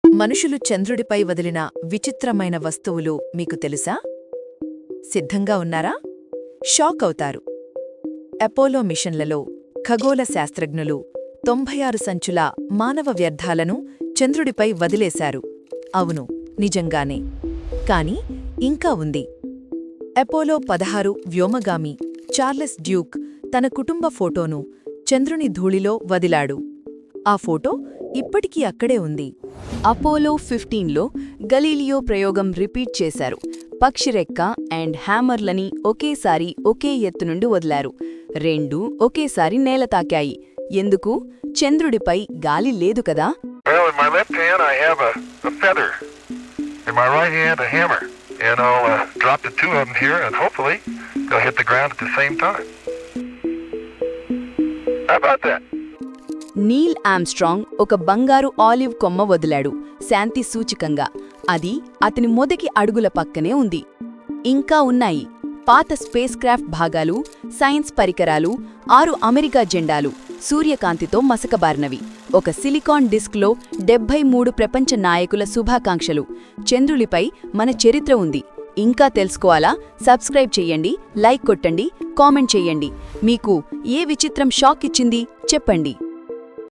మనుషులు చంద్రుడిపై వదిలిన విచిత్రమైన వస్తువులు మీకు తెలుసా? సిద్ధంగా ఉన్నారా? షాక్ అవుతారు. అపోలో మిషన్లలో ఖగోళ శాస్త్రజ్ఞులు 96 సంచుల మానవ వ్యర్థాలను చంద్రుడిపై వదిలేశారు. అవును, నిజంగానే. కాని ఇంకా ఉంది. అపోలో 16 వ్యోమగామి చార్లెస్ డ్యూక్ తన కుటుంబ ఫోటోను చంద్రుని ధూళిలో వదిలాడు. ఆ ఫోటో ఇప్పటికీ అక్కడే ఉంది. అపోలో 15లో గలీలియో ప్రయోగం రిపీట్ చేశారు. పక్షిరెక్క అండ్ హ్యామర్లని ఒకేసారి ఒకే ఎత్తు నుండి వదిలారు. రెండూ ఒకేసారి నేల తాకాయి. ఎందుకు? చంద్రుడిపై గాలి లేదు కదా. Well, in my left hand I have a feather. In my right hand a hammer. And I'll drop the two of them here and hopefully they'll hit the ground at the same time. How about that? Neel Armstrong ఒక బంగారు olive కొమ్మ వదిలాడు, శాంతి సూచికంగా. అది అతని మొదటి అడుగుల పక్కనే ఉంది. ఇంకా ఉన్నాయి పాత స్పేస్ క్రాఫ్ట్ భాగాలు, సైన్స్ పరికరాలు, 6 అమెరికా జెండాలు, సూర్యకాంతితో మసకబారినవి. ఒక సిలికాన్ డిస్క్లో 73 ప్రపంచ నాయకుల శుభాకాంక్షలు. చంద్రుడిపై మన చరిత్ర ఉంది. ఇంకా తెలుసుకోవాలా? సబ్స్క్రైబ్ చెయ్యండి, లైక్ కొట్టండి, కామెంట్ చెయ్యండి. మీకు ఏ విచిత్రం షాక్ ఇచ్చింది చెప్పండి.